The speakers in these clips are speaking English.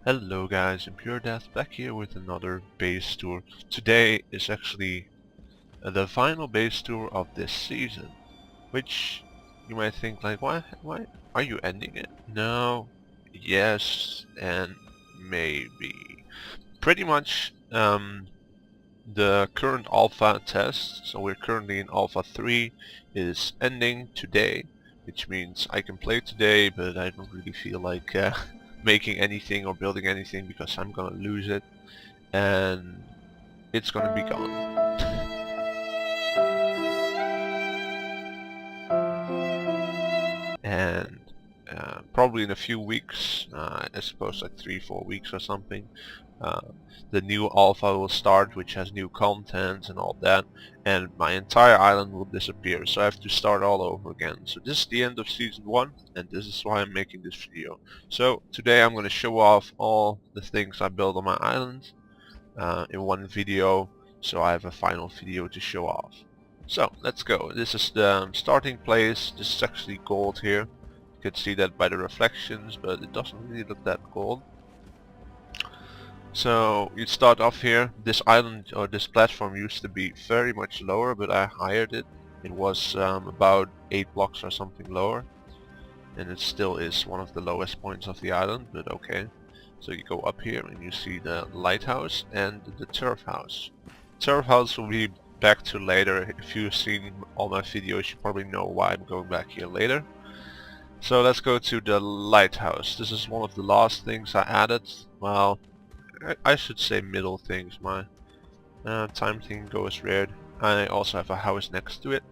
Hello guys, Impuredeath back here with another base tour. Today is actually the final base tour of this season, which you might think like, why are you ending it? No, yes, and maybe. Pretty much the current alpha test, so we're currently in alpha 3, is ending today, which means I can play today, but I don't really feel like making anything or building anything because I'm gonna lose it and it's gonna be gone. And probably in a few weeks, I suppose like 3-4 weeks or something, uh, the new alpha will start, which has new content and all that, and my entire island will disappear, so I have to start all over again. So this is the end of season 1, and this is why I'm making this video. So today I'm going to show off all the things I built on my island in one video, so I have a final video to show off. So let's go. This is the starting place. This is actually gold here. You can see that by the reflections, but it doesn't really look that gold. So you start off here. This island or this platform used to be very much lower, but I hired it. It was about 8 blocks or something lower, and it still is one of the lowest points of the island, but okay. So you go up here and you see the lighthouse and the turf house. Turf house will be back to later. If you've seen all my videos, you probably know why I'm going back here later. So let's go to the lighthouse. This is one of the last things I added. Well, I should say middle things. My time thing goes weird. I also have a house next to it.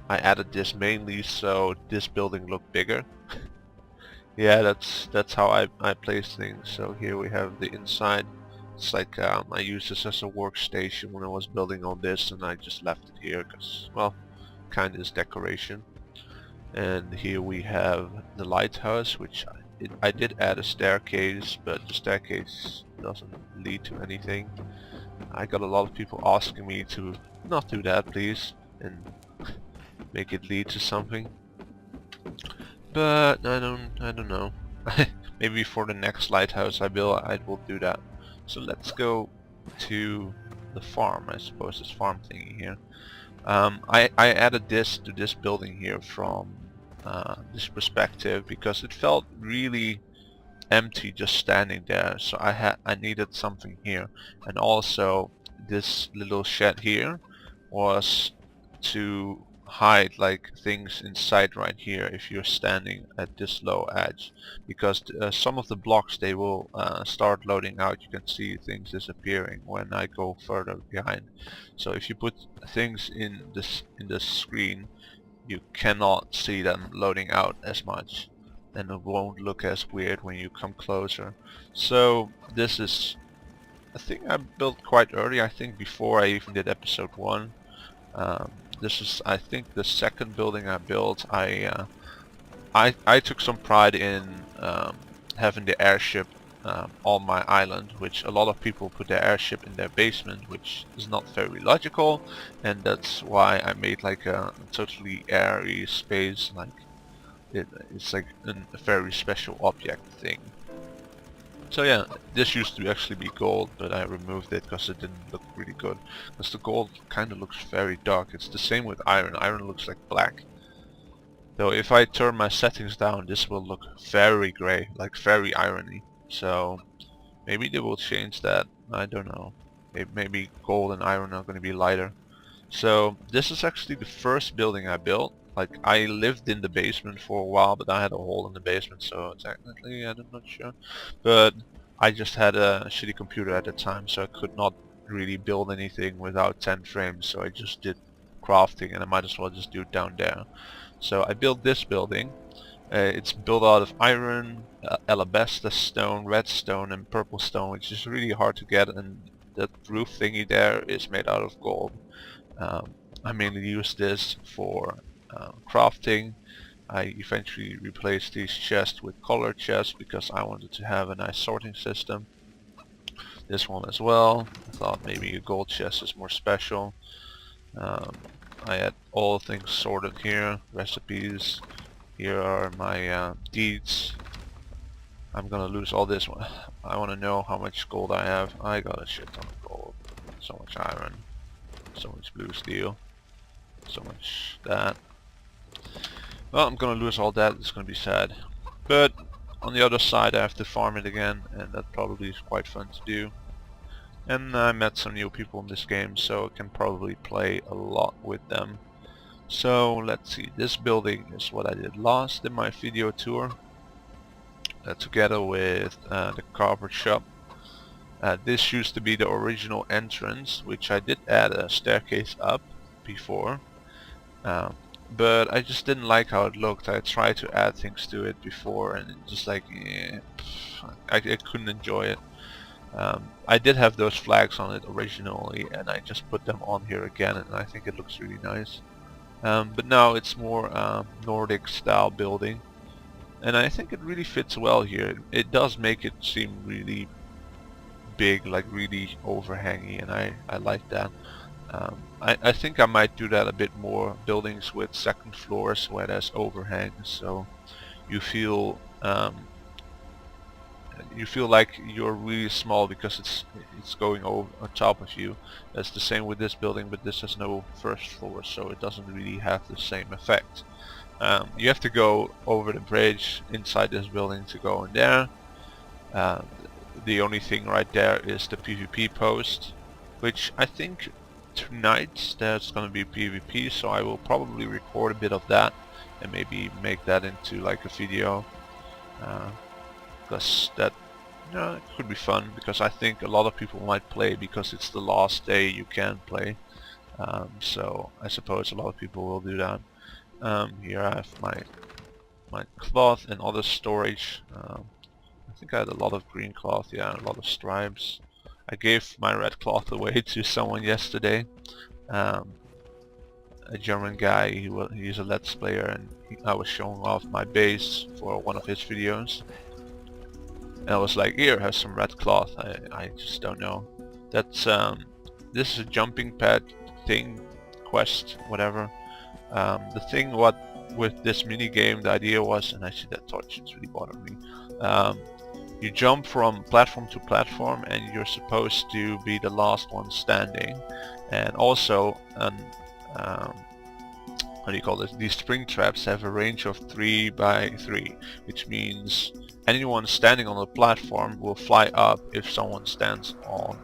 I added this mainly so this building looked bigger. Yeah, that's how I place things. So here we have the inside. It's like I used this as a workstation when I was building all this, and I just left it here because, well, kind of is decoration. And here we have the lighthouse, which I did add a staircase, but the staircase doesn't lead to anything. I got a lot of people asking me to not do that, please, and make it lead to something. But I don't know. Maybe for the next lighthouse I build, I will do that. So let's go to the farm. I suppose this farm thingy here. I added this to this building here from this perspective because it felt really empty just standing there. So I needed something here, and also this little shed here was to hide like things inside right here if you're standing at this low edge, because some of the blocks, they will start loading out. You can see things disappearing when I go further behind. So if you put things in this screen, you cannot see them loading out as much, and it won't look as weird when you come closer. So this is a thing I built quite early, I think before I even did episode 1. This is, I think, the second building I built. I took some pride in having the airship on my island, which a lot of people put their airship in their basement, which is not very logical, and that's why I made like a totally airy space. Like it's like a very special object thing. So yeah, this used to actually be gold, but I removed it because it didn't look really good. Because the gold kind of looks very dark. It's the same with iron. Iron looks like black. Though if I turn my settings down, this will look very grey, like very irony. So maybe they will change that. I don't know. Maybe gold and iron are going to be lighter. So this is actually the first building I built. Like, I lived in the basement for a while, but I had a hole in the basement, so technically I'm not sure. But I just had a shitty computer at the time, so I could not really build anything without 10 frames, so I just did crafting, and I might as well just do it down there. So I built this building. It's built out of iron, alabaster stone, redstone, and purple stone, which is really hard to get, and that roof thingy there is made out of gold. I mainly use this for crafting. I eventually replaced these chests with color chests because I wanted to have a nice sorting system. This one as well. I thought maybe a gold chest is more special. I had all things sorted here. Recipes. Here are my deeds. I'm gonna lose all this one. I want to know how much gold I have. I got a shit ton of gold. So much iron. So much blue steel. So much that. Well, I'm gonna lose all that. It's gonna be sad. But on the other side I have to farm it again, and that probably is quite fun to do. And I met some new people in this game, so I can probably play a lot with them. So let's see, this building is what I did last in my video tour, together with the carpet shop. This used to be the original entrance, which I did add a staircase up before, but I just didn't like how it looked. I tried to add things to it before, and it just like, I couldn't enjoy it. I did have those flags on it originally, and I just put them on here again, and I think it looks really nice. But now it's more Nordic style building, and I think it really fits well here. It does make it seem really big, like really overhangy, and I like that. I think I might do that a bit more, buildings with second floors where there's overhangs, so you feel like you're really small because it's going over on top of you. That's the same with this building, but this has no first floor, so it doesn't really have the same effect. You have to go over the bridge inside this building to go in there. The only thing right there is the PvP post, which I think tonight there's gonna be PvP, so I will probably record a bit of that and maybe make that into like a video. Because that, it could be fun, because I think a lot of people might play because it's the last day you can play. So I suppose a lot of people will do that. Here I have my cloth and other storage. I think I had a lot of green cloth, yeah, a lot of stripes. I gave my red cloth away to someone yesterday. A German guy, he's a Let's Player, and I was showing off my base for one of his videos. And I was like, here, have some red cloth. I just don't know. That's this is a jumping pad thing, quest, whatever. The thing with this mini game, the idea was, and I see that torch, it's really bothering me. You jump from platform to platform, and you're supposed to be the last one standing. And also, how do you call this? These spring traps have a range of 3 by 3, which means anyone standing on the platform will fly up if someone stands on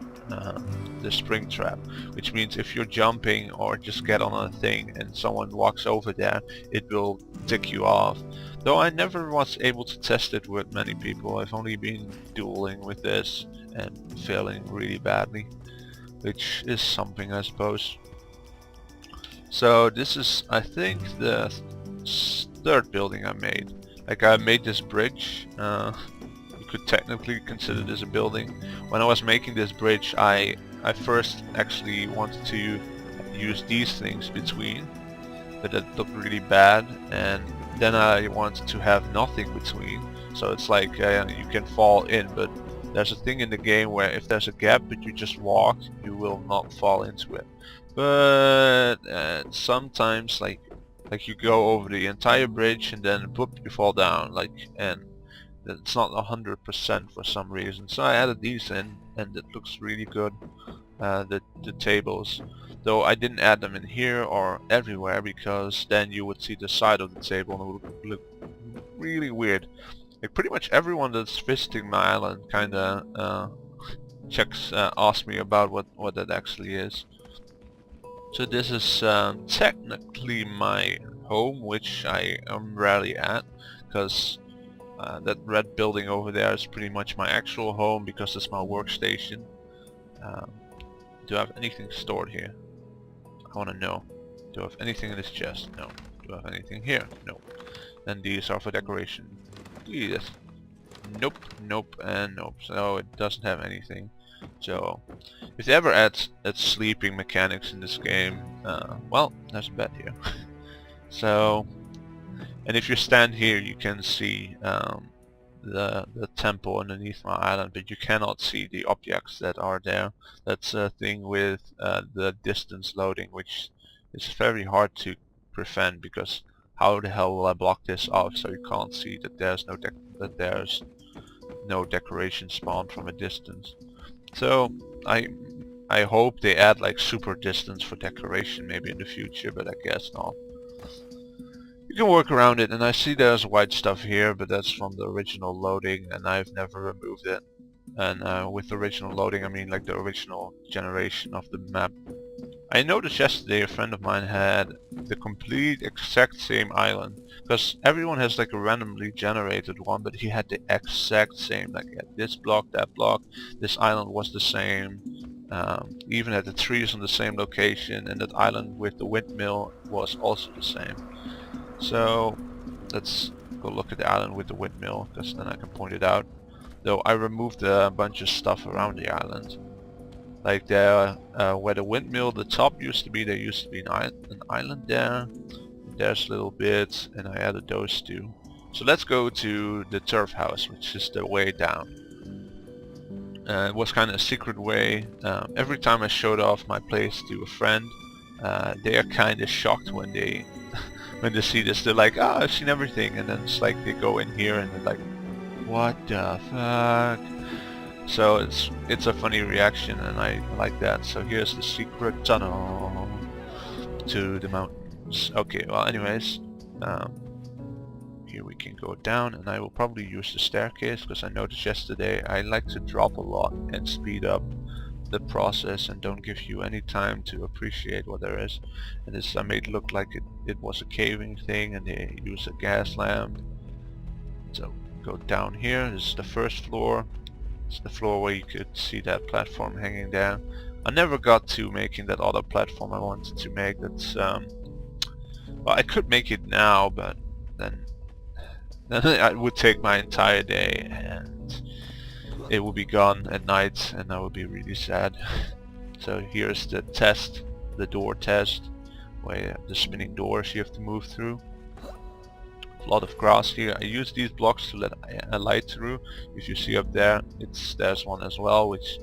the spring trap, which means if you're jumping or just get on a thing and someone walks over there, it will tick you off. Though I never was able to test it with many people. I've only been dueling with this and failing really badly, which is something, I suppose. So this is, I think, the third building I made. Like, I made this bridge. You could technically consider this a building. When I was making this bridge, I first actually wanted to use these things between, but that looked really bad, and then I wanted to have nothing between, so it's like you can fall in, but there's a thing in the game where if there's a gap but you just walk, you will not fall into it. But sometimes like you go over the entire bridge and then boop, you fall down, and it's not 100% for some reason. So I added these in, and it looks really good. The tables, though I didn't add them in here or everywhere, because then you would see the side of the table and it would look really weird. Like, pretty much everyone that's visiting my island kinda asks me about what that actually is. So this is technically my home, which I am rarely at, because that red building over there is pretty much my actual home, because it's my workstation. Do I have anything stored here? I want to know. Do I have anything in this chest? No. Do I have anything here? No. Then these are for decoration. Yes. Nope, nope, and nope. So it doesn't have anything. So if they ever add sleeping mechanics in this game, well, there's a bed here. So, and if you stand here, you can see the temple underneath my island, but you cannot see the objects that are there. That's a thing with the distance loading, which is very hard to prevent, because how the hell will I block this off so you can't see that there's no decoration spawned from a distance. So I hope they add like super distance for decoration maybe in the future, but I guess not. You can work around it, and I see there's white stuff here, but that's from the original loading and I've never removed it. And with original loading I mean like the original generation of the map. I noticed yesterday a friend of mine had the complete exact same island, because everyone has like a randomly generated one, but he had the exact same, like he had this block, that block, this island was the same, even had the trees on the same location, and that island with the windmill was also the same. So let's go look at the island with the windmill, because then I can point it out. Though I removed a bunch of stuff around the island. Like there, where the windmill, the top used to be, there used to be an island there. There's little bits, and I added those two. So let's go to the turf house, which is the way down. It was kind of a secret way. Every time I showed off my place to a friend, they are kind of shocked when they when they see this. They're like, "Ah, oh, I've seen everything," and then it's like they go in here and they're like, "What the fuck?" So it's a funny reaction, and I like that. So here's the secret tunnel to the mountains. Okay, well anyways, here we can go down, and I will probably use the staircase, because I noticed yesterday I like to drop a lot and speed up the process and don't give you any time to appreciate what there is. And this I made look like it was a caving thing, and they use a gas lamp. So go down here. This is the first floor. It's the floor where you could see that platform hanging there. I never got to making that other platform I wanted to make. That's well, I could make it now, but then it would take my entire day, and it would be gone at night, and I would be really sad. So here's the test, the door test, where the spinning doors you have to move through. A lot of grass here. I use these blocks to let a light through. If you see up there, there's one as well, which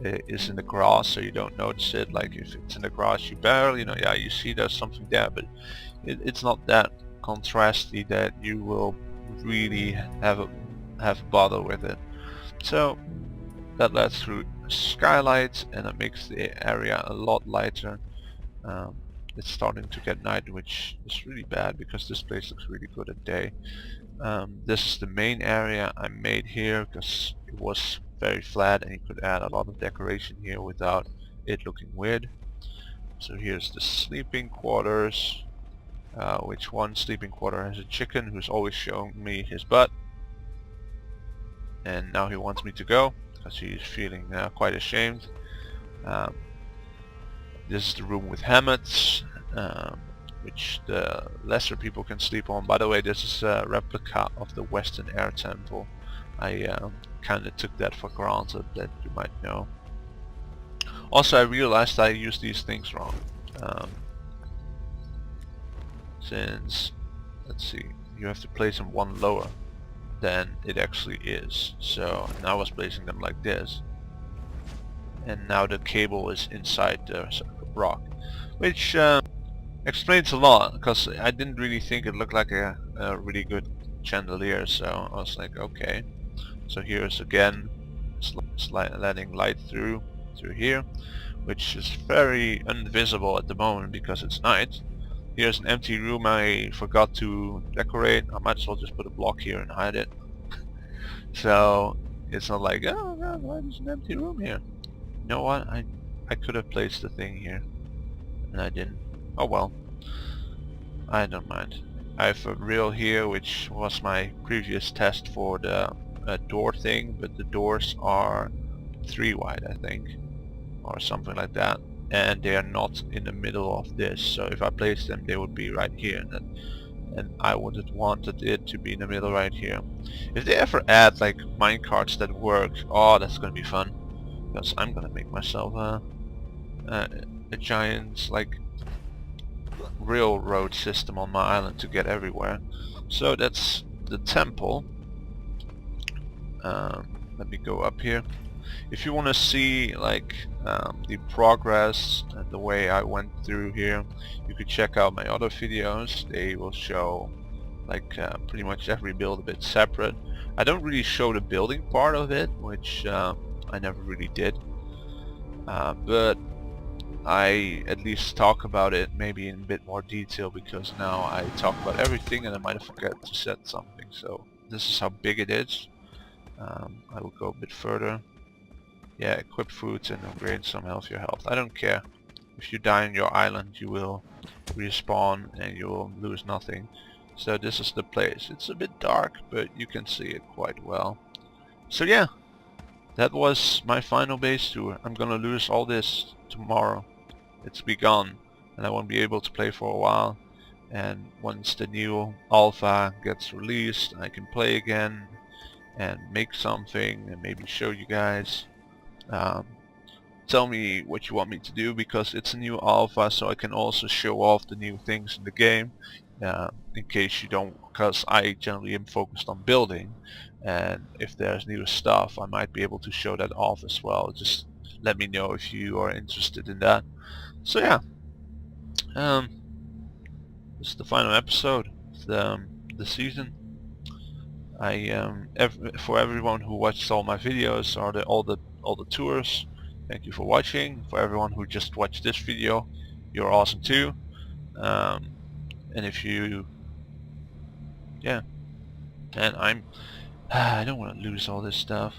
is in the grass, so you don't notice it. Like if it's in the grass, you barely, yeah, you see there's something there, but it's not that contrasty that you will really have a bother with it. So that lets through skylights, and it makes the area a lot lighter. It's starting to get night, which is really bad because this place looks really good at day. This is the main area I made here because it was very flat, and you could add a lot of decoration here without it looking weird. So here's the sleeping quarters, which one sleeping quarter has a chicken who's always showing me his butt, and now he wants me to go because he's feeling quite ashamed. This is the room with hammocks, which the lesser people can sleep on. By the way, this is a replica of the Western Air Temple. I kind of took that for granted, that you might know. Also, I realized I used these things wrong. Since, let's see, you have to place them one lower than it actually is. So now I was placing them like this, and now the cable is inside the rock, which explains a lot, because I didn't really think it looked like a really good chandelier. So I was like, okay. So here's again letting light through here, which is very invisible at the moment because it's night. Here's an empty room I forgot to decorate. I might as well just put a block here and hide it. So it's not like, oh god, why is an empty room here? You know what? I could have placed the thing here, and I didn't. Oh well. I don't mind. I have a rail here, which was my previous test for the door thing, but the doors are 3 wide, I think, or something like that, and they are not in the middle of this. So if I place them, they would be right here, and I would have wanted it to be in the middle right here. If they ever add like minecarts that work, oh, that's gonna be fun, because I'm gonna make myself a giant like railroad system on my island to get everywhere. So that's the temple. Let me go up here. If you want to see like the progress and the way I went through here, you could check out my other videos. They will show like pretty much every build a bit separate. I don't really show the building part of it, which I never really did, but I at least talk about it maybe in a bit more detail, because now I talk about everything and I might have forgot to set something. So this is how big it is. I will go a bit further. Yeah, equip foods and upgrade some health, your health. I don't care. If you die on your island, you will respawn and you will lose nothing. So this is the place. It's a bit dark, but you can see it quite well. So yeah, that was my final base tour. I'm gonna lose all this tomorrow. It's be gone and I won't be able to play for a while. And once the new alpha gets released, I can play again and make something and maybe show you guys. Tell me what you want me to do, because it's a new alpha, so I can also show off the new things in the game, in case you don't, because I generally am focused on building, and if there's new stuff I might be able to show that off as well. Just let me know if you are interested in that. So yeah, this is the final episode of the season. For everyone who watched all my videos or all the tours, thank you for watching. For everyone who just watched this video, you're awesome too. And if you, yeah, and I don't want to lose all this stuff.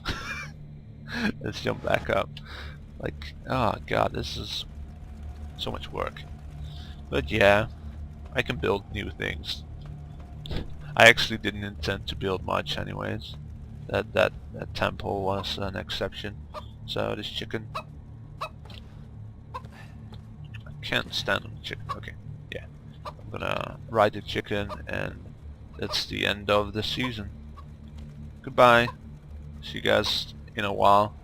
Let's jump back up. Like, oh god, this is so much work. But yeah, I can build new things. I actually didn't intend to build much anyways. That temple was an exception. So this chicken, I can't stand on the chicken. Okay, yeah, I'm gonna ride the chicken, and that's the end of the season. Goodbye. See you guys in a while.